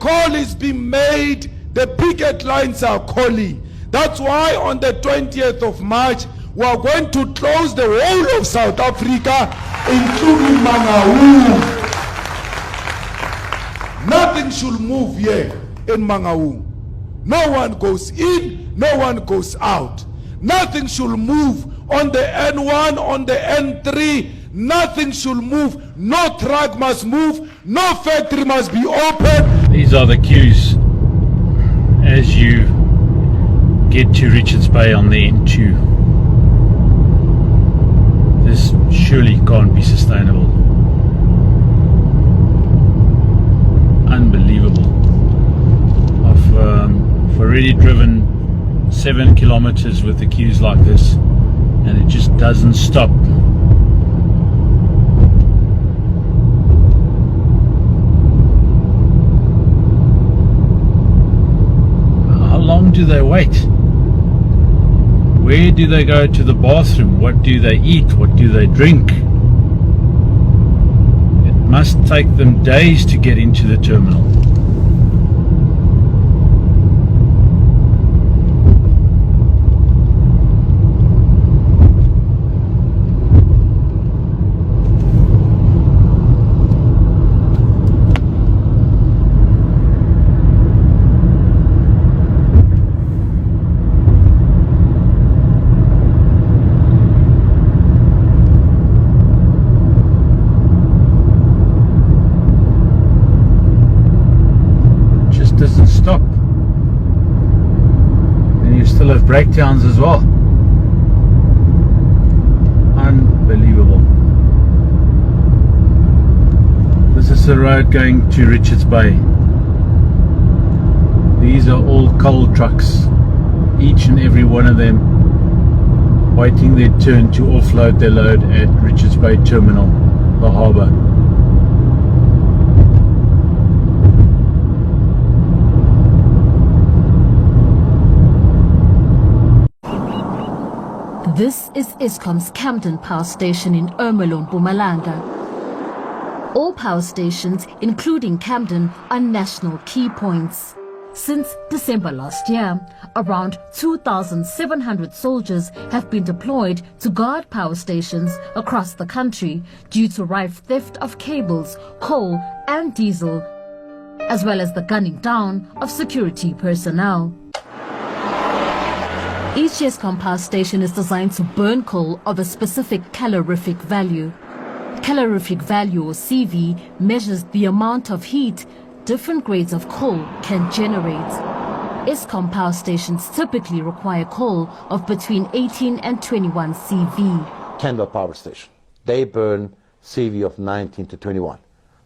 call is being made, the picket lines are calling. That's why on the 20th of March, we are going to close the whole of South Africa, including Mangaung. Nothing should move here in Mangaung. No one goes in, no one goes out. Nothing should move on the N1, on the N3. Nothing should move. No truck must move. No factory must be open. These are the queues as you get to Richards Bay on the N2. This surely can't be sustainable. Unbelievable. I've already driven 7 kilometers with the queues like this, and it just doesn't stop. How long do they wait? Where do they go to the bathroom? What do they eat? What do they drink? It must take them days to get into the terminal. Doesn't stop, and you still have breakdowns as well. Unbelievable. This is the road going to Richards Bay. These are all coal trucks, each and every one of them waiting their turn to offload their load at Richards Bay Terminal, the harbour. This is Eskom's Camden Power Station in Ermelo, Mpumalanga. All power stations, including Camden, are national key points. Since December last year, around 2,700 soldiers have been deployed to guard power stations across the country due to rife theft of cables, coal and diesel, as well as the gunning down of security personnel. Each Eskom power station is designed to burn coal of a specific calorific value. Calorific value, or CV, measures the amount of heat different grades of coal can generate. Eskom power stations typically require coal of between 18 and 21 CV. Canberra Power Station, they burn CV of 19 to 21.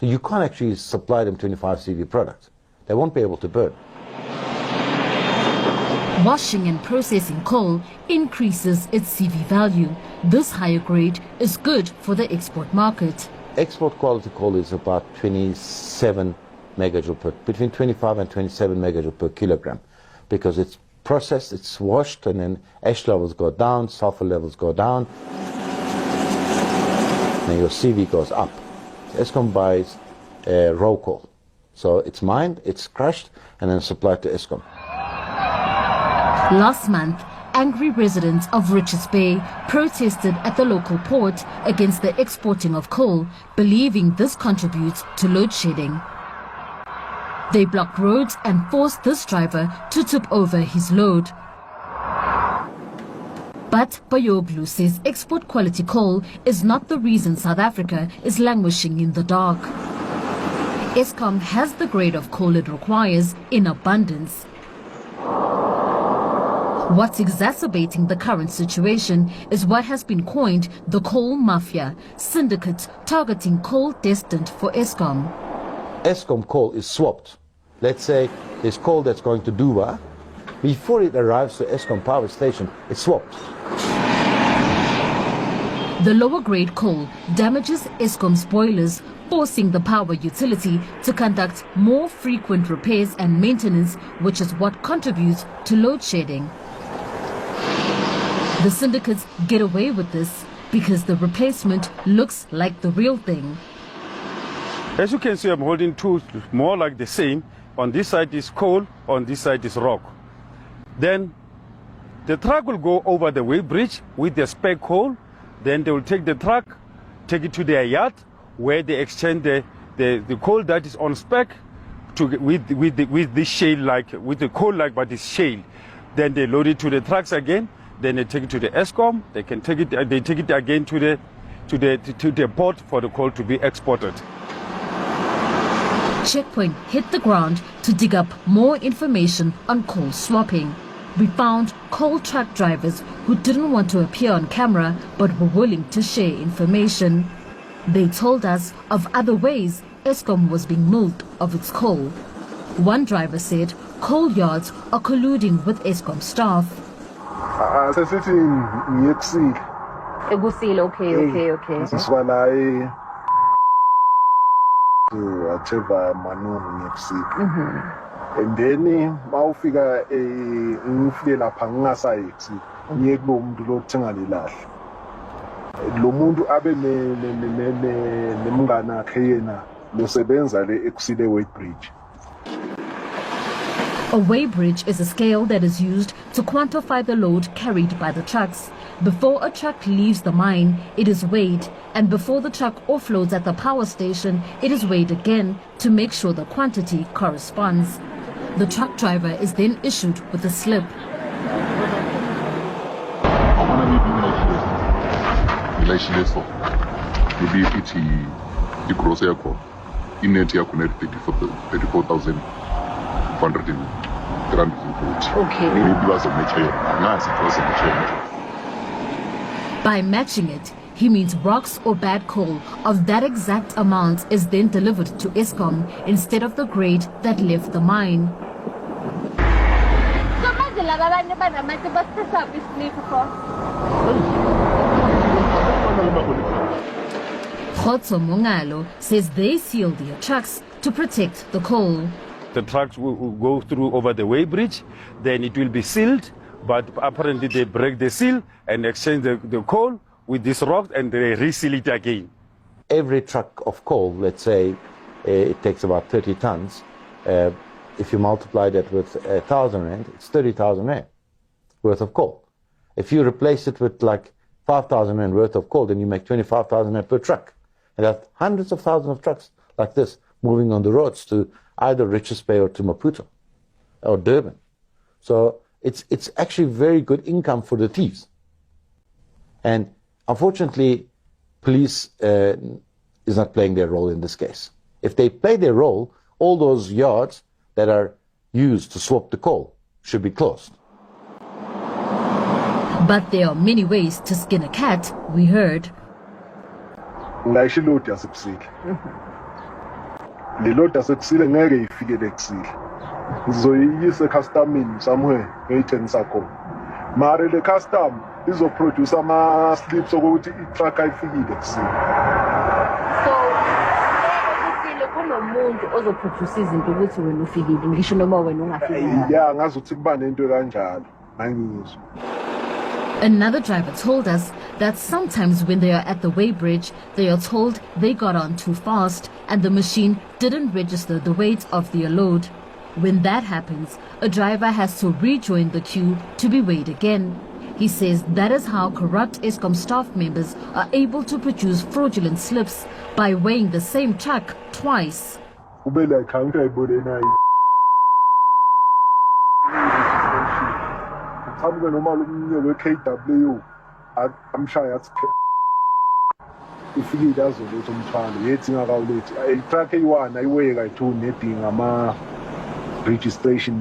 So you can't actually supply them 25 CV products. They won't be able to burn. Washing and processing coal increases its CV value. This higher grade is good for the export market. Export quality coal is about 27 megajoule per, between 25 and 27 megajoule per kilogram, because it's processed, it's washed, and then ash levels go down, sulfur levels go down, and your CV goes up. Eskom buys raw coal. So it's mined, it's crushed, and then supplied to Eskom. Last month, angry residents of Richards Bay protested at the local port against the exporting of coal, believing this contributes to load shedding. They blocked roads and forced this driver to tip over his load. But Bayoglu says export quality coal is not the reason South Africa is languishing in the dark. Eskom has the grade of coal it requires in abundance. What's exacerbating the current situation is what has been coined the coal mafia, syndicates targeting coal destined for Eskom. Eskom coal is swapped. Let's say there's coal that's going to Duba. Before it arrives to Eskom power station, it's swapped. The lower grade coal damages Eskom's boilers, forcing the power utility to conduct more frequent repairs and maintenance, which is what contributes to load shedding. The syndicates get away with this because the replacement looks like the real thing. As you can see, I'm holding two more like the same, on this side is coal, on this side is rock. Then the truck will go over the weighbridge with the spare coal. Then they will take the truck, take it to their yard, where they exchange the coal that is on spec with the shale, like with the coal, like but it's shale. Then they load it to the trucks again. Then they take it to the ESCOM. They can take it. They take it again to the port for the coal to be exported. Checkpoint hit the ground to dig up more information on coal swapping. We found coal truck drivers who didn't want to appear on camera but were willing to share information. They told us of other ways ESCOM was being moved of its coal. One driver said coal yards are colluding with ESCOM staff. Sesithi ngiyekusile. Ekusile, okay. Sisuka la whatever manunu ngiyekusile. And then mawufika ngifike lapha ngingasayi ekusile. Ngiye kulo muntu lo thenga lelahle. Lo muntu abe nemngane akhe yena losebenza le ekusile weighbridge. A weighbridge is a scale that is used to quantify the load carried by the trucks. Before a truck leaves the mine, it is weighed, and before the truck offloads at the power station, it is weighed again to make sure the quantity corresponds. The truck driver is then issued with a slip. By matching it, he means rocks or bad coal of that exact amount is then delivered to ESCOM instead of the grade that left the mine. Khotso Mongalo says they seal their trucks to protect the coal. The trucks will go through over the weighbridge, then it will be sealed, but apparently they break the seal and exchange the coal with this rock and they reseal it again. Every truck of coal, let's say, it takes about 30 tons. If you multiply that with 1,000 rand, it's 30,000 rand worth of coal. If you replace it with like 5,000 rand worth of coal, then you make 25,000 rand per truck. And there are hundreds of thousands of trucks like this moving on the roads to either Richards Bay or to Maputo or Durban. So it's actually very good income for the thieves. And unfortunately, police is not playing their role in this case. If they play their role, all those yards that are used to swap the coal should be closed. But there are many ways to skin a cat, we heard. Ngayishilo yasekusile. Le load yasekusile ngeke ifike lekusile. Ngizoyiyisa customini somewhere ngeyithengisa khona. Mare le custom izoproduce ama slips ukuthi i-truck ayifikile kusile. So ekusile kunomuntu ozoproduce izinto ukuthi wena ufikile ngisho noma wena ungafikile. Yeah, ngazi ukuthi kuba nento kanjalo. Ngangizwa. Another driver told us that sometimes when they are at the weighbridge, they are told they got on too fast and the machine didn't register the weight of their load. When that happens, a driver has to rejoin the queue to be weighed again. He says that is how corrupt ESCOM staff members are able to produce fraudulent slips by weighing the same truck twice. I'm going to KW. I'm shy at if he does a little fun, it's not about it. I track one, I weigh like two netting a registration.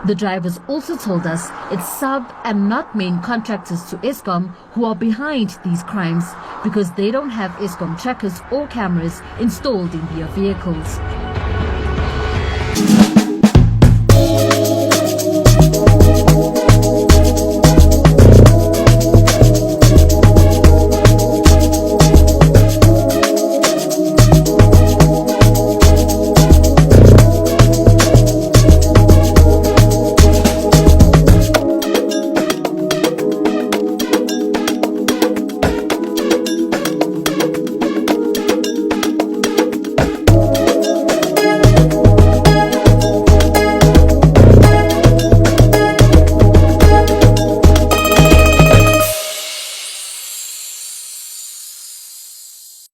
The drivers also told us it's sub and not main contractors to ESCOM who are behind these crimes because they don't have ESCOM trackers or cameras installed in their vehicles.